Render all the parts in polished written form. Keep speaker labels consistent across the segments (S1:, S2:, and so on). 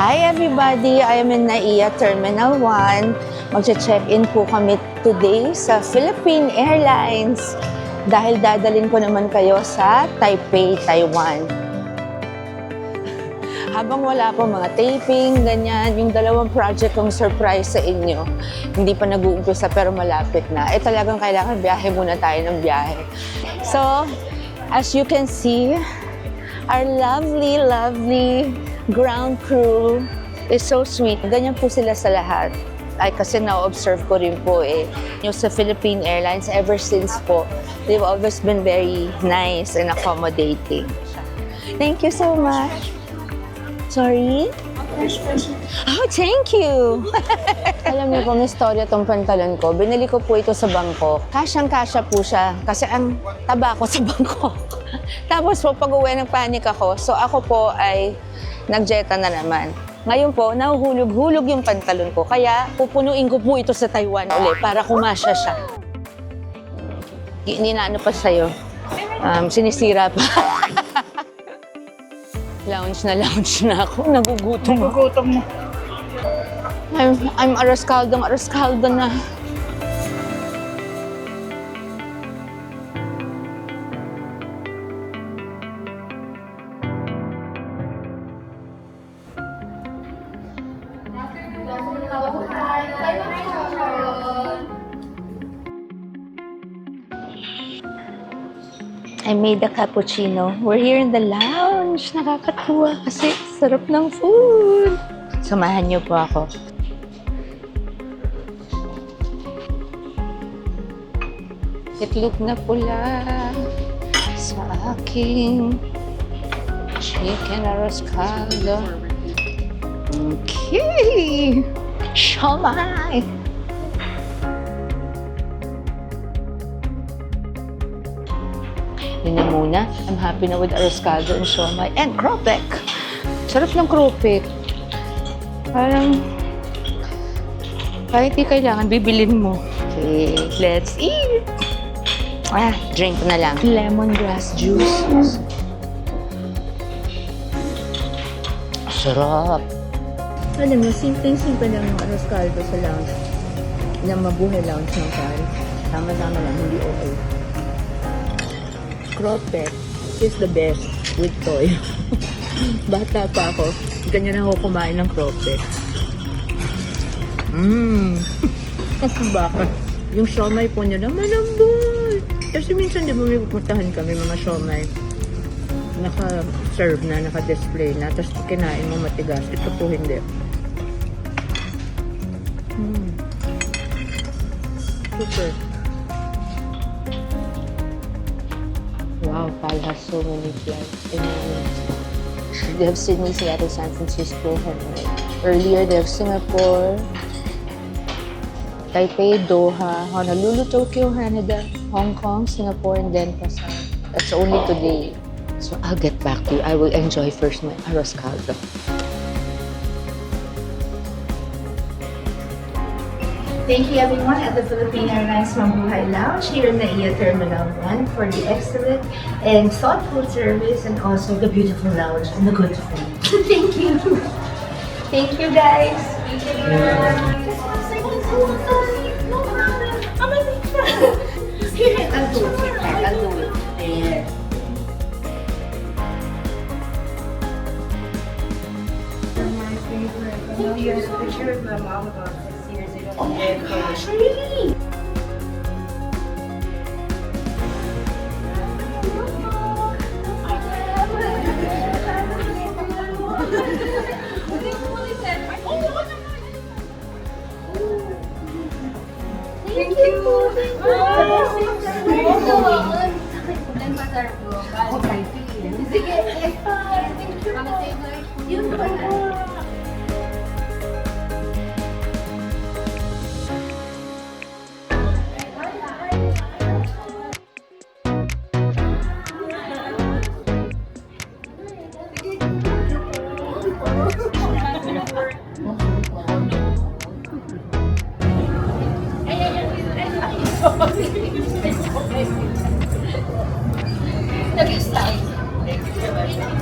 S1: Hi everybody! I am in NAIA Terminal 1. Magche-check-in po kami today sa Philippine Airlines dahil dadalhin ko naman kayo sa Taipei, Taiwan. Habang wala po mga taping, ganyan, yung dalawang project kong surprise sa inyo, hindi pa nag-uumpisa pero malapit na. Talagang kailangan biyahe muna tayo ng biyahe. So, as you can see, our lovely ground crew is so sweet. Ganyan po sila sa lahat. Kasi na-observe ko rin po yung sa Philippine Airlines, ever since po, they've always been very nice and accommodating. Thank you so much. Sorry? Oh, thank you! Alam niyo po, may storya tong pantalon ko. Binili ko po ito sa bangko. Kasyang-kasya po siya kasi ang taba ko sa bangko. Tapos po, pag-uwi ng panic ako, so ako po ay nagjeta na naman. Ngayon po, nahuhulog-hulog yung pantalon ko. Kaya pupunuin ko po ito sa Taiwan ulit para kumasya siya. Inaano pa sa'yo? Sinisira pa. Lounge na ako. Nagugutom
S2: na.
S1: I'm arroz-caldo na. I made a cappuccino. We're here in the lounge. Nakakatuwa kasi sarap ng food. Samahan niyo po ako. Itlog na pula sa aking chicken arroz caldo. Okay! Siomai! Yun na muna. I'm happy na with arroz caldo and siomai and cropek. Sarap ng cropek. Parang kahit di kailangan, bibilin mo. Okay, let's eat! Drink na lang. Lemongrass juice. Sarap. Alam mo, simple-simple lang yung arroz caldo sa lounge. Na mabuhay lounge ng Paris. Tama-tama lang, hindi okay. Cropek is the best with toy. Bata pa ako, ganyan ako kumain ng cropek. Bakit? Yung siomai po niya naman ang malambot. Kasi minsan di ba may pupuntahan kami mga siomai. Naka-serve na, naka-display na, tapos kinain mo matigas. Ito po hindi. Super. Wow, Pal has so many flights. They have Sydney, Seattle, San Francisco, Hanoi. Earlier, they have Singapore, Taipei, Doha, Honolulu, Tokyo, Haneda, Hong Kong, Singapore, and Denpasar. That's only today. So I'll get back to you. I will enjoy first my arroz caldo.
S3: Thank you everyone at the Philippine Airlines Mabuhay Lounge here in NAIA Terminal 1 for the excellent and thoughtful service and also the beautiful lounge and the good food. Thank you. Thank you guys. Thank you. I'll do it. There. My favorite. I know you have a picture of my mom about 6 years ago. Oh my gosh, really? Thank you. Nag-style.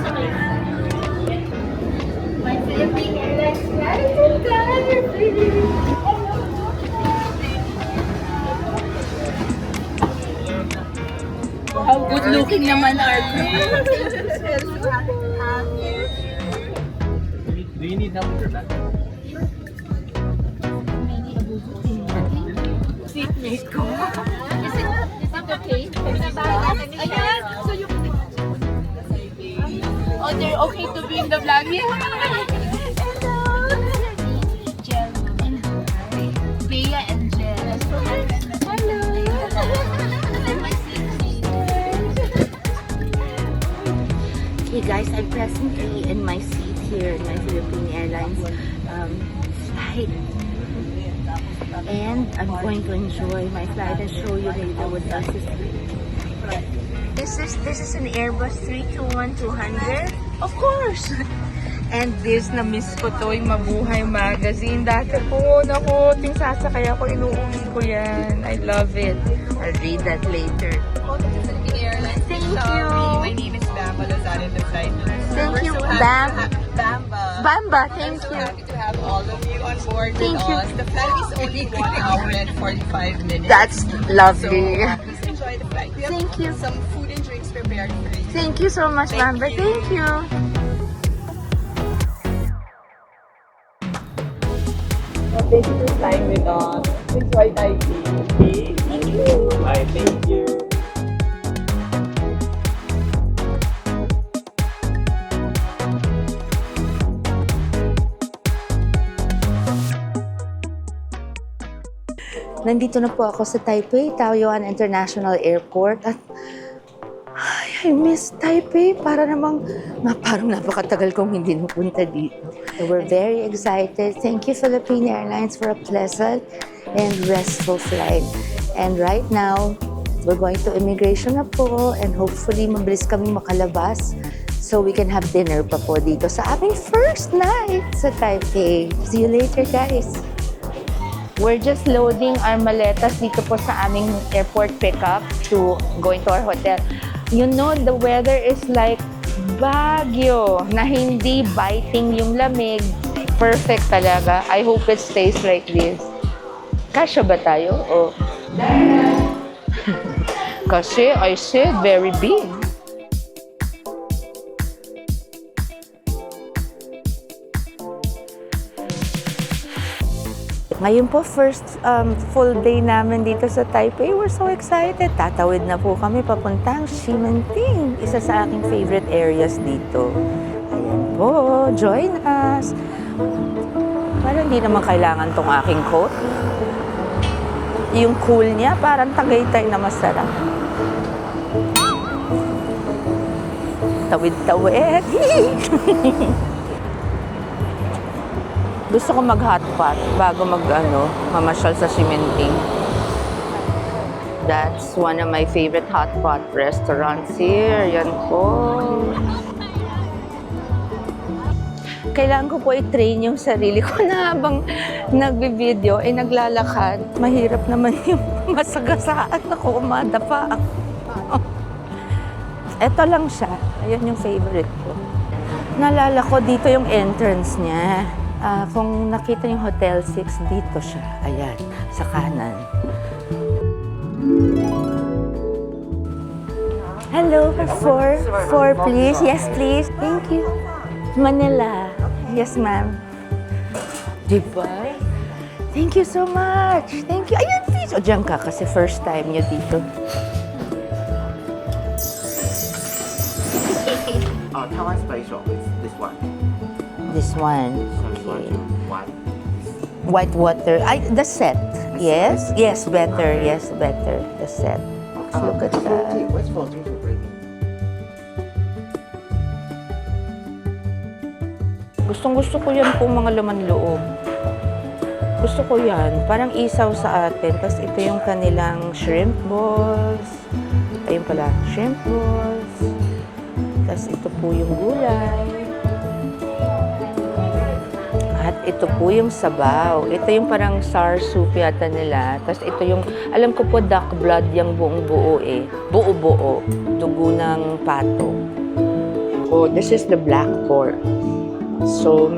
S1: booking naman, Arlo.
S2: Do you need help with your bag?
S1: Seatmate ko. Is it okay? Ayan, so you oh, they're okay to be in the vlog.
S4: Jel and Bea and Jel. Hello.
S1: Hey guys, I'm presently in my seat here in my Philippine Airlines flight. And I'm going to enjoy my flight and show you later what else is This is an Airbus 321-200. Of course! And this, na-miss ko to, yung Mabuhay magazine. Dati po, naku, ting sasakay ako, inuuwi ko yan. I love it. I'll read that later. Thank you.
S5: My name is Bamba Lozada, the flight nurse.
S1: Thank
S5: We're
S1: you,
S5: so happy
S1: Bam.
S5: to have- Bamba.
S1: Bamba,
S5: I'm
S1: thank
S5: so
S1: you.
S5: happy to have all of you on board
S1: Thank
S5: with
S1: you.
S5: us. The flight is only 1 hour and 45 minutes.
S1: That's
S5: so
S1: lovely.
S5: please enjoy the flight. We have
S1: Thank you.
S5: some food and drinks prepared for you.
S1: Thank you so much,
S5: Thank
S1: Bamba.
S5: you.
S1: Thank you.
S5: Thank you for flying with us. Enjoy Taipei. Thank you.
S2: Bye, thank you.
S1: Nandito na po ako sa Taipei, Taoyuan International Airport at I miss Taipei. Parang napakatagal kong hindi napunta dito. So we're very excited. Thank you Philippine Airlines for a pleasant and restful flight. And right now, we're going to immigration na po and hopefully mabilis kami makalabas so we can have dinner pa po dito sa aming first night sa Taipei. See you later, guys! We're just loading our maletas dito po sa aming airport pickup to going to our hotel. You know, the weather is like Baguio na hindi biting yung lamig. Perfect talaga. I hope it stays like this. Kasya ba tayo? Oh. Kasi I said very big. Ngayon po, first full day namin dito sa Taipei. We're so excited. Tatawid na po kami papuntang Ximending, isa sa aking favorite areas dito. Ayan po, join us. Parang hindi naman kailangan tong aking coat. Yung cool niya, parang Tagaytay na masarap. Tawid-tawid. Gusto ko mag-hotpot bago mamasyal sa Ximending. That's one of my favorite hotpot restaurants here. Yan po. Kailangan ko po i-train yung sarili ko na habang nagbi-video ay naglalakad. Mahirap naman yung masagasaan ako, umadapa ako. Ito lang siya. Ayan yung favorite ko. Naalala ko dito yung entrance niya. Kung nakita yung Hotel 6, dito siya. Ayan, sa kanan. Hello, four please. Yes, please. Thank you. Manila. Yes, ma'am. Diba? Thank you so much. Thank you. Ayan, please. O, dyan ka kasi first time niyo dito.
S2: Taiwan special is this one.
S1: This one.
S2: So you want
S1: Okay.
S2: to one.
S1: White water. The set. Yes. Yes, better. Yes, better. The set. Look at that.
S2: What's for drink for breaking?
S1: Gustong-gusto ko yan po mga laman loob. Gusto ko yan. Parang isaw sa atin. Tapos ito yung kanilang shrimp balls. Ayun pala, shrimp balls. Tapos ito po yung gulay. At ito po yung sabaw. Ito yung parang sour soup yata nila. Tapos ito yung, alam ko po duck blood yung buong buo eh. Buo-buo. Dugo ng pato. Oh, this is the black pork. So,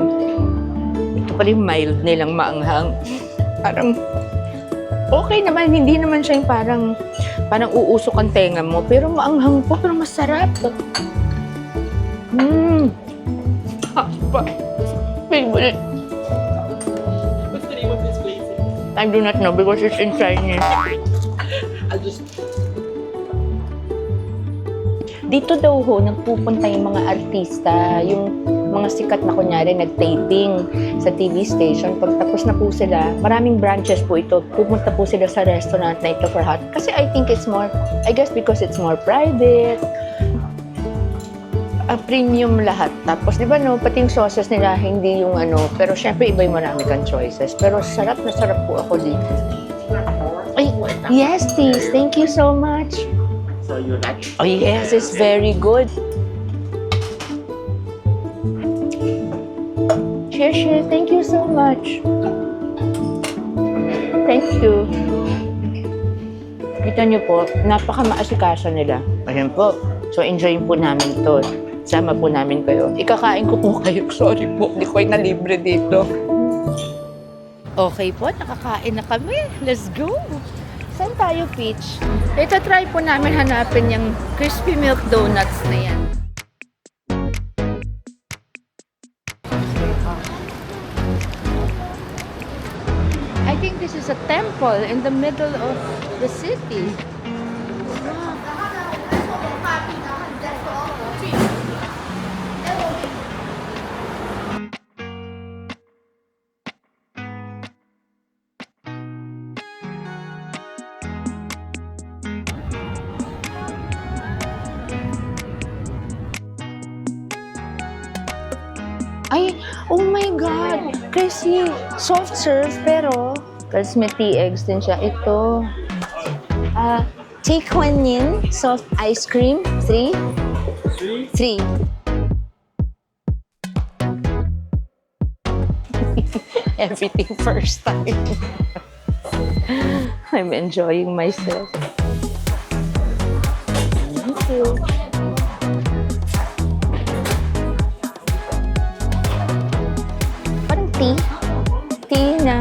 S1: ito pa rin mild nilang maanghang. Parang, okay naman. Hindi naman siya yung parang Parang uusok ang tenga mo, pero maanghang po, pero masarap. Favorite.
S5: What's the name of this place?
S1: I do not know because it's in Chinese.
S5: I'll just...
S1: Dito daw ho, nagpupunta yung mga artista, yung mga sikat na kunyari nag-taping sa TV station. Pag tapos na po sila, maraming branches po ito. Pupunta po sila sa restaurant na ito for hot. Kasi I think it's more, I guess because it's more private. Premium lahat. Tapos di ba no, pati yung sauces nila, hindi yung ano, pero syempre iba yung marami kang choices. Pero sarap na sarap po ako dito. Ay, yes please, thank you so much.
S2: So you like it?
S1: Oh yes, it's very good. Cheers, thank you so much. Thank you. Kita niyo po, napaka-maasikaso nila. Ayan po. So enjoyin po namin to. Sama po namin kayo. Ikakain ko po kayo. Sorry po, hindi ko kayo na libre dito. Okay po, nakakain na kami. Let's go. Saan tayo, Peach? Ito, try po namin hanapin yung crispy milk donuts na yan. I think this is a temple in the middle of the city. Ay, oh my God! Kasi soft serve, pero kasi may tea eggs din siya. Ito. Take one yin, soft ice cream. 3? 3. Everything first time. I'm enjoying myself. Thank you. Tea na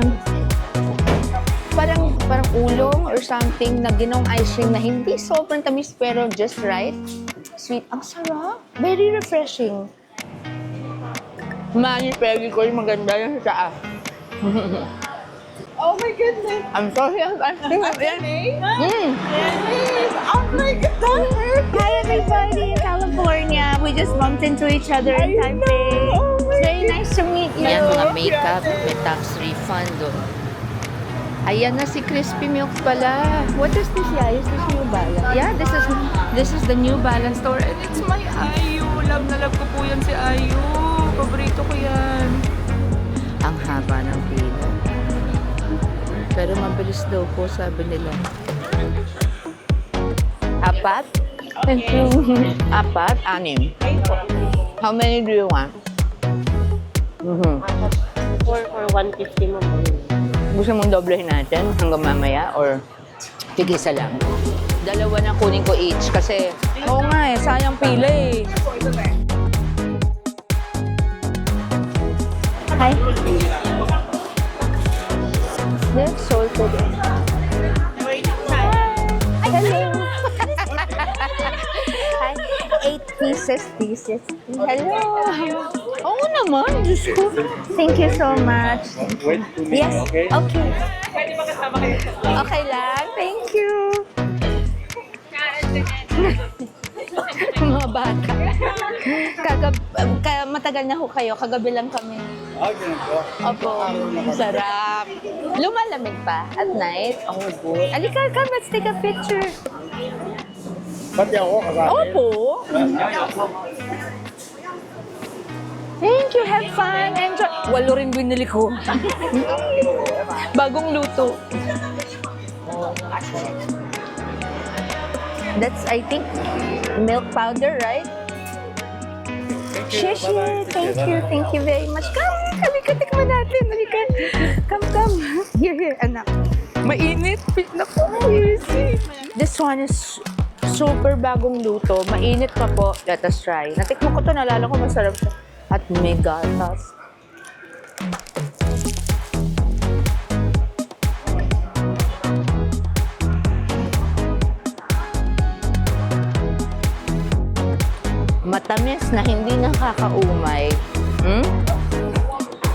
S1: parang ulong or something na ginawang ice cream na hindi sobrang tamis pero just right. Sweet. Ang sarap. Very refreshing. Mani, pegi ko yung maganda yung sa
S5: Oh my goodness!
S1: I'm sorry. I'm sorry.
S5: Oh my goodness!
S1: Hi everybody in California. We just bumped into each other in Taipei. It's very nice to meet you. Yan, mga makeup, may tax refund. Ayan na si Crispy Milk pala. What is this, yeah? Is this New Balance? Yeah, this is the New Balance store. And it's my Ayu. Love na love ko po yan si Ayu. Paborito ko yan. Ang haba ng pila. Pero mabilis daw po, sabi nila. Apat? Apat? 6. How many do you want?
S5: 4 or 150 mo po.
S1: Gusto mong doblehin natin hanggang mamaya or tigisa lang? Dalawa na kunin ko each kasi oo nga eh, sayang pila eh. Hi. There's soul food. Hello. Hi. 8 pieces. Hello. Oo naman, Diyos ko. Thank you so much.
S2: Wait 2 minutes,
S1: Yes,
S2: okay?
S1: okay.
S5: Pwede ba kasama kayo?
S1: Okay lang, thank you. Mga bata. Matagal na ho kayo, kagabi lang kami. Opo, sarap. Lumalamig pa at night. Oh, good. Alika, come, let's take a picture.
S2: Pati ako kasama.
S1: Opo. Thank you, have fun, enjoy. 8 rin binili ko. Bagong luto. That's, I think, milk powder, right? Shishi, thank you very much. Come, halika, tikman natin, halika. Come. Here, anak. Mainit. Naku, easy. This one is super bagong luto. Mainit pa po. Let us try. Natikman ko to, nalala ko masarap siya. At may gatas. na hindi nakakaumay.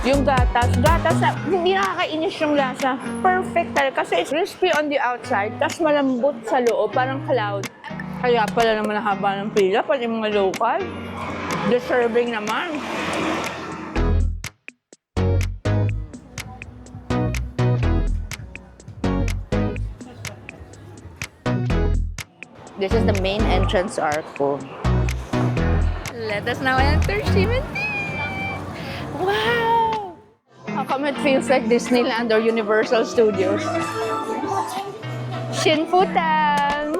S1: Yung gatas na, hindi nakakainis yung lasa. Perfect talaga. Kasi crispy on the outside, tas malambot sa loob, parang cloud. Kaya pala naman haba ng pila, pati mga local. Deserving naman. This is the main entrance arc po. Let us now enter Shiminti! Wow! How come it feels like Disneyland or Universal Studios? Shinfutang!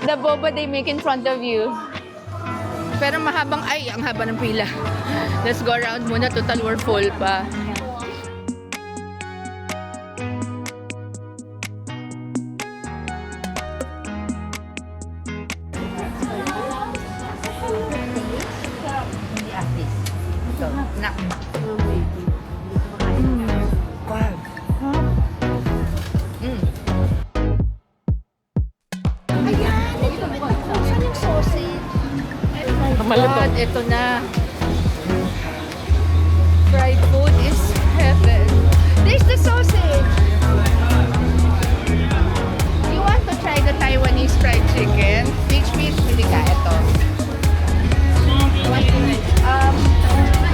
S1: The boba they make in front of you. Pero mahabang, ay, ang haba ng pila. Let's go around muna, total we're full pa. Nak. God, ito na. Fried food is heaven. There's the sausage. You want to try the Taiwanese fried chicken? Which means, hindi ka, ito.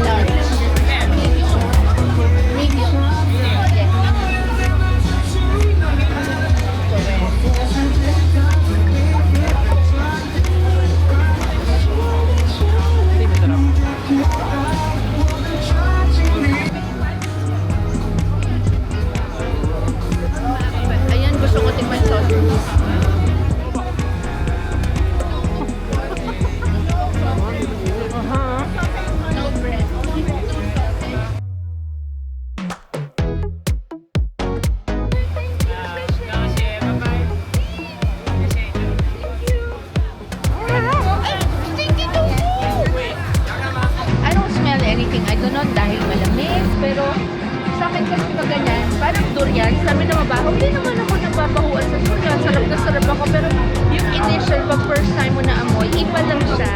S1: Large. Medium. Yes. Ayan, gusto ko tikman sausage. No bread. I don't smell anything. I don't know dahil malamig. Pero sa akin kasi pag ganyan, parang durian. Sabi na mabaho. Hindi naman ako nababahuan sa durian. Sarap na sarap ako. Pero yung initial, pag first time mo na amoy, iba lang siya.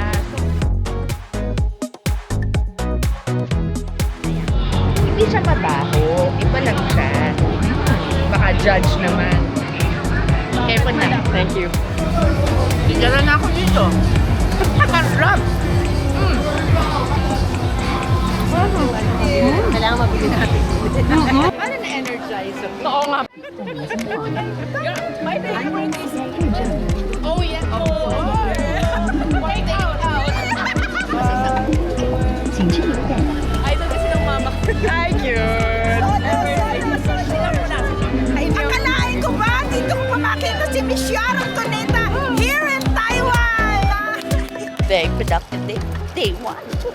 S1: Hindi siya mabaho. Iba lang siya. Baka judge naman. Careful na. Thank you. Bigyan na ako dito. Sarap! Kailangan mabili natin. Parang na-energize ako. Oo nga. My favorite is oh yeah. Oh. Take out. Idol kasi ng mama ko. Hi, cute.
S6: Akalain ko ba? Dito ko pa makita si Miss Sharon Cuneta here in Taiwan!
S1: Very productive day. Day one. Oh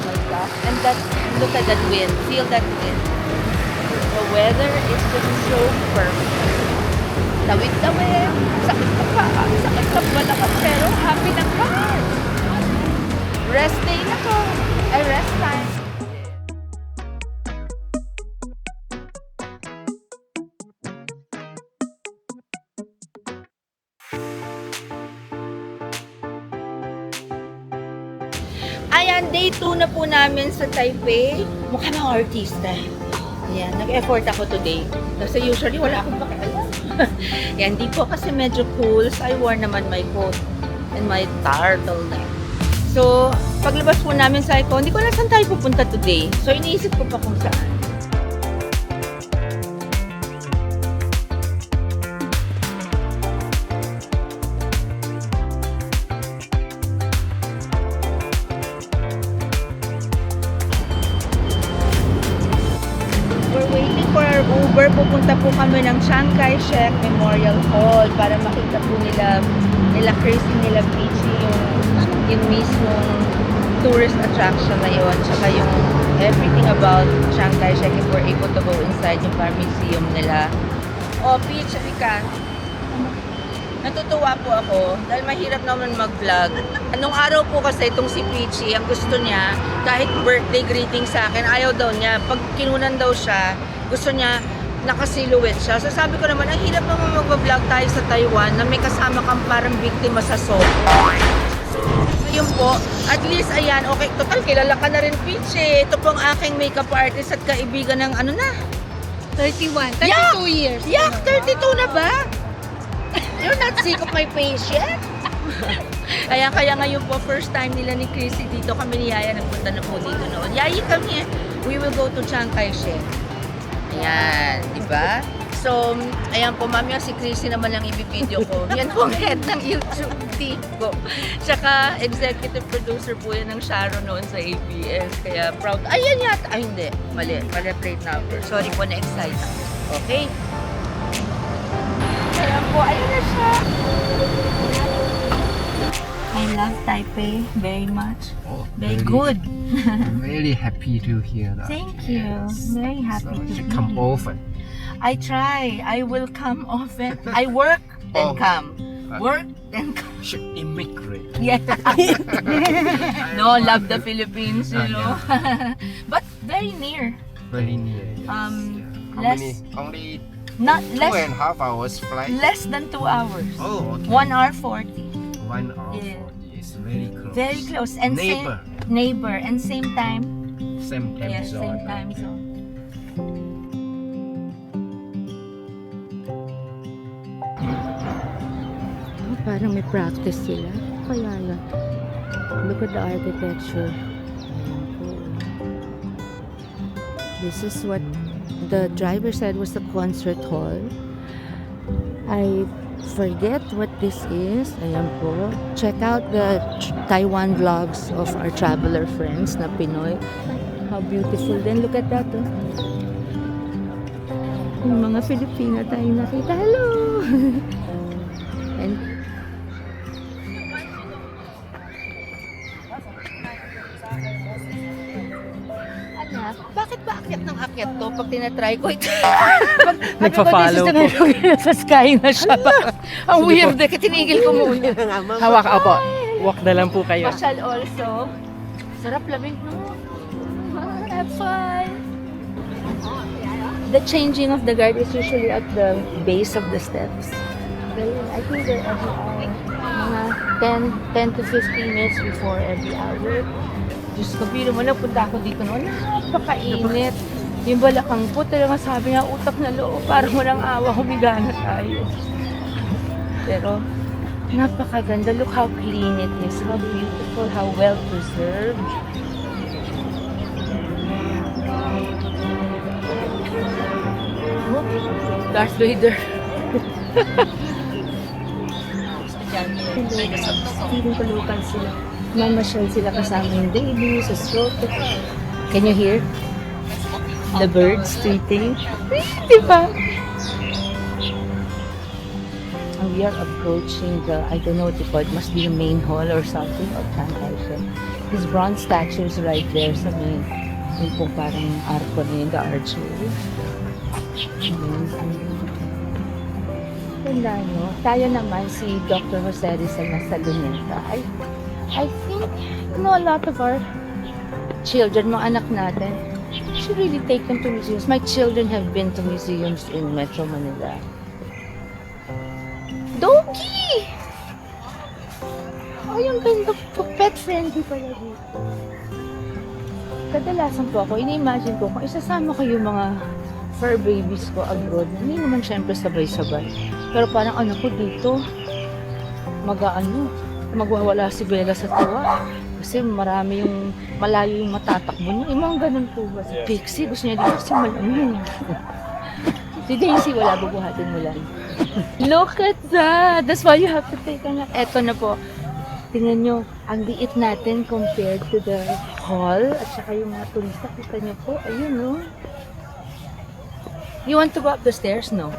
S1: my gosh. And that, look at that wind. Feel that wind. The weather is just so perfect. Tawid-tawid. Sakit na pa. Sakit na malakas pero happy na pa. Rest day na to. Ay, rest time. Ayan, day 2 na po namin sa Taipei. Mukha mga artista. Ayan, nag-effort ako today. Kasi usually wala akong pakialam. Ayan, di po kasi medyo cool. So I wore naman my coat and my turtleneck. So, paglabas po namin sa Icon, hindi ko na saan tayo pupunta today. So, iniisip ko pa kung saan. We're waiting for our Uber. Pupunta po kami ng Chiang Kai-shek Memorial Hall para makita po nila Chrissy, nila Peachy, yung mismong tourist attraction na yun. Tsaka yung everything about Chiang Kai-shek if we're able to go inside yung parang museum nila. Oh, Peach, halika. Natutuwa po ako dahil mahirap naman mag-vlog. Anong araw po kasi itong si Peachy, ang gusto niya, kahit birthday greeting sa akin, ayaw daw niya. Pag kinunan daw siya, gusto niya nakasilhouette siya. So sabi ko naman, ang hirap naman mag-vlog tayo sa Taiwan na may kasama kang parang biktima sa soap. yun po, at least ayan, okay, total kilala ka na rin, Peach eh. Ito pong aking makeup artist at kaibigan ng ano na.
S4: 31. 32
S1: Yeah.
S4: years.
S1: Yak, 32 na ba? You're not sick of my face yet? Kaya ngayon po, first time nila ni Chrissy dito, kami ni Yaya nagpunta na po dito noon. Yayi, come here. We will go to Chiang Kai-shek. Ayan, di ba? So, ayan po, mamaya si Chrissy naman lang ibibideo ko. Yan po ang head ng YouTube team ko. Tsaka, executive producer po yan ng Sharon noon sa ABS. Kaya proud. Ayan yata. Ay, hindi. Mali. Mali plate number. Sorry po, na-excite ako. Okay? Ayan po, ayun na siya. I love Taipei very much.
S7: Oh,
S1: Very good.
S7: Really happy to hear that.
S1: Thank you.
S7: Yes.
S1: Very happy
S7: So
S1: to
S7: you
S1: be
S7: come
S1: here.
S7: often.
S1: I try. I will come often. I work, then
S7: Oh.
S1: come. Work, then come.
S7: Should immigrate.
S1: Yeah. No, love the Philippines, you know. But very near.
S7: Very near. Yes.
S1: Um,
S7: How
S1: less-
S7: many? Only
S1: Not
S7: 2.5 hours flight.
S1: less than 2 hours.
S7: Oh, okay.
S1: 1 hour 40.
S7: 1 hour.
S1: Yeah.
S7: 40 is very close.
S1: Very close. And
S7: Neighbor.
S1: Neighbor. And same time.
S7: Same time
S1: Yeah,
S7: zone.
S1: same time zone. Oh, parang may practice sila. Kaya lang. Look at the architecture. Ayan po. This is what the driver said was the concert hall. I forget what this is. Ayan po. Check out the Taiwan vlogs of our traveler friends na Pinoy. How beautiful. Then look at that. Oh. Yung mga Filipina tayong nakita. Hello! And anak, bakit ba akyat ng akyat to pag tinatry ko ito?
S5: Nagpa-follow po.
S1: Sa sky na siya. Ang weird eh, kaya tinigil ko muna.
S5: Hawak, opo. Walk na lang po kayo.
S1: Pasyal also. Sarap lamig, no? Have fun! The changing of the guard is usually at the base of the steps. I think they're every hour. Mga 10 to 15 minutes before every hour. Diyos ko, biro mo lang, punta ako dito noon. Napakainit. Yung balakang po, talaga sabi nga, utak na loob. Parang walang awa, humiga na tayo. Pero, napakaganda. Look how clean it is. How beautiful. How well preserved. Oh, Darth Vader. Feeling ko local sila. Mamasyal sila kasama yung baby sa stroke. Can you hear? The birds tweeting. Di ba? And we are approaching the, I don't know what you call it, must be the main hall or something of Chiang Kai-shek. His bronze statue is right there sa may, yung pong parang arco na yun, the archway. Ganda, no? Tayo naman, si Dr. Jose Rizal na sa Luneta. I think, you know, a lot of our children, mga anak natin, should really take them to museums. My children have been to museums in Metro Manila. Donkey! Ay, ang ganda po. Pet friendly pala dito. Kadalasan po ako, ini-imagine ko, kung isasama ko yung mga fur babies ko abroad, hindi naman syempre sabay-sabay. Pero parang anak ko dito, magwawala si Bella sa tuwa. Kasi marami yung, malayo yung matatakbo niya. Yung mga ganun po ba? Si Pixie, gusto niya dito kasi malamig. Si Daisy, wala, bubuhatin mo lang. Look at that! That's why you have to take a nap. Eto na po. Tingnan nyo, ang liit natin compared to the hall at saka yung mga turista. Kita nyo po, ayun no. You want to go up the stairs? No.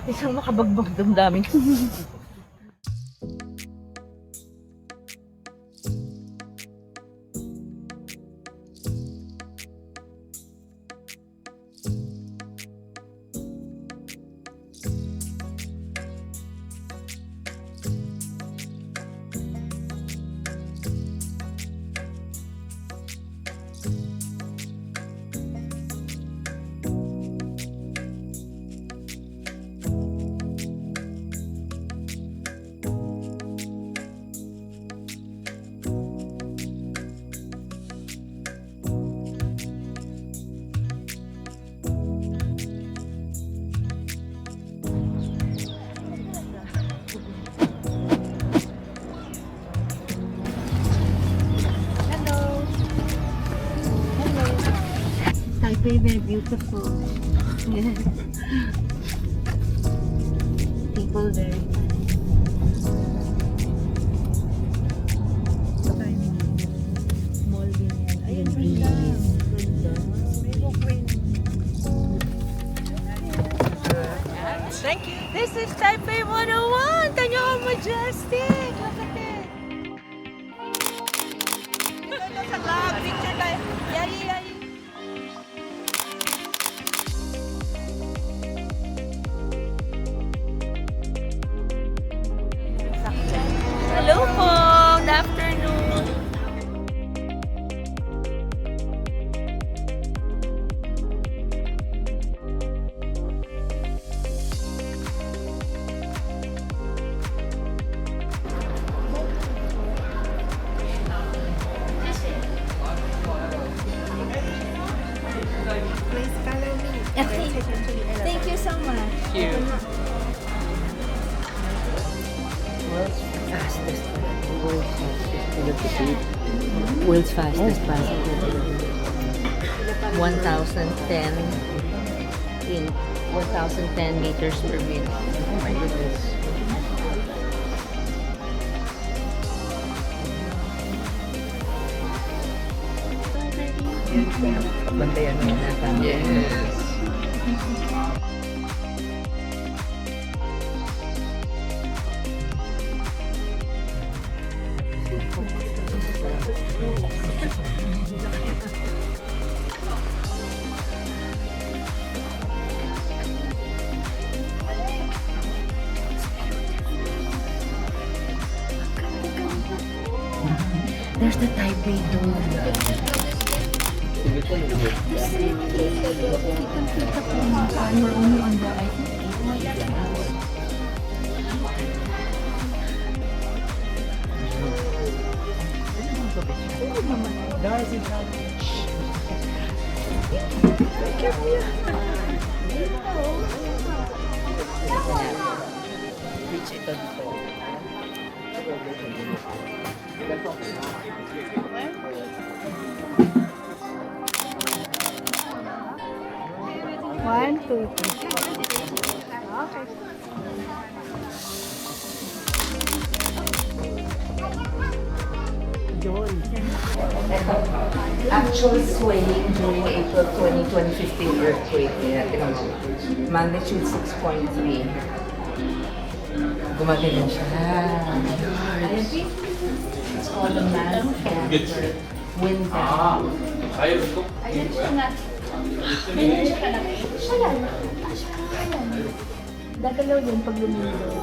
S1: Isang makabagbag damdamin.
S4: very, very beautiful. People very mall din yan. Ayun, ganda.
S1: Thank you. This is Taipei 101. Can you how majestic? Look at it. Ito sa club. Picture tayo. Yari, yari. Hello po. Good afternoon.
S3: Thank you so much.
S1: World's fastest passenger. 1,010 in 1,010 meters per minute. Oh my goodness. Bantayan mo natin. Yes. There's the Taipei Dome. We're only on the, I think, 8th. Reach ito dito.
S4: One, two, three. Okay.
S1: Actual swaying during April 2015 earthquake. Tingnan mo. Magnitude 6.3. Gumagaling siya. It's called a man-factor wind down.
S3: Ayun siya nga. Ganyan siya kalaki. Siya lang. Dagalaw din pag lumilo.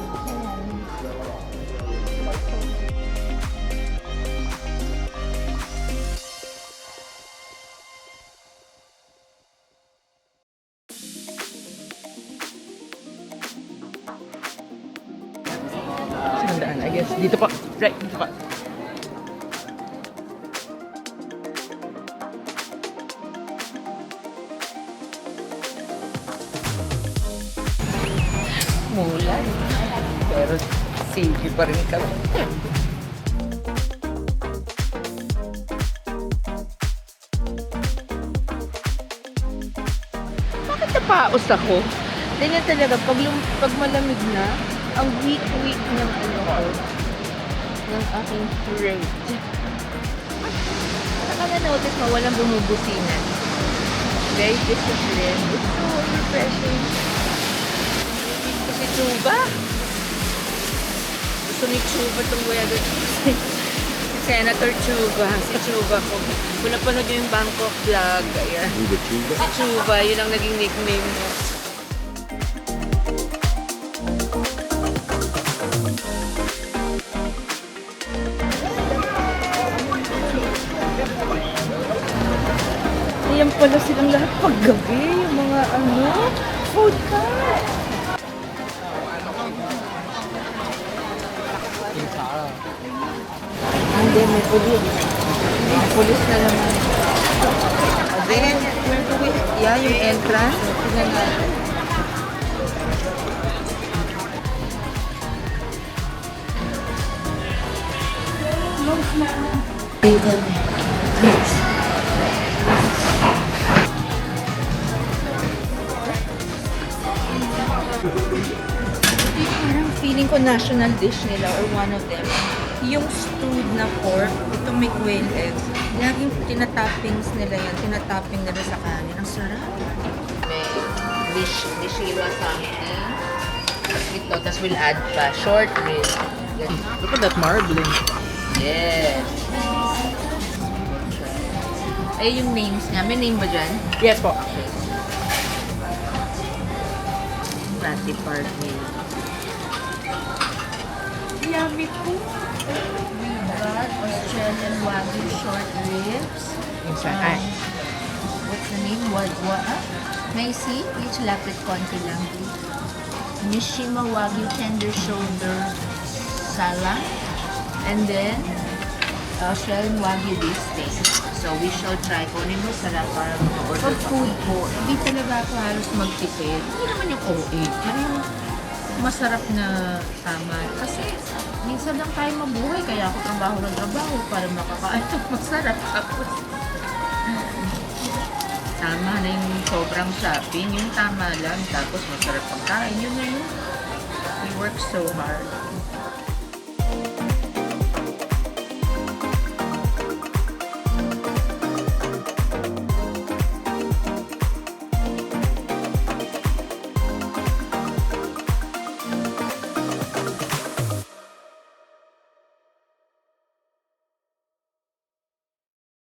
S1: Sandaan, I guess. Dito pa. Right, dito pa. Mulan. Pero CG pa rin kami. Bakit napaos ako? Ganyan talaga, pag malamig na, ang weak-weak ng ano ko, ng aking throat. Nakaka-notice mo, walang bumubusina. Very disciplined. It's so refreshing. Si Chuba. Gusto ni Chuba itong Weather si Senator Chuba. Si Chuba ko. Kung napanood yung Bangkok vlog, ayan. Si Chuba, yun ang naging nickname mo. Ayan pala silang lahat paggabi. Yung mga food cart. Hindi, may pulis. May pulis na naman. Then, where do we... Yeah, yung entrance. Tingnan natin. ko national dish nila or one of them, yung stewed na pork, ito may quail eggs. Laging tinatoppings nila yan, tinatopping nila sa kanin. Ang sarap. May Nishira something. Ito, tapos we'll add pa short rib.
S7: Look at that marbling.
S1: Yes. Ay, yung names niya. May name ba dyan?
S5: Yes po.
S1: Fatty part meal. Yummy po. We got Australian Wagyu short ribs. What's the name? May I see? Each lapit konti lang. Mishima Wagyu tender shoulder salang. And then, Australian Wagyu beef steak. So, we shall try. Kunin mo sarap para mag-order. Pag food po, hindi talaga ako halos magtipid. Hindi naman yung OA. Pero yung masarap na tama. Kasi, minsan lang tayo mabuhay. Kaya ako trabaho ng trabaho para makakain ng masarap. Tapos, tama na yung sobrang shopping. Yung tama lang. Tapos, masarap pagkain. Yun na yun. We work so hard.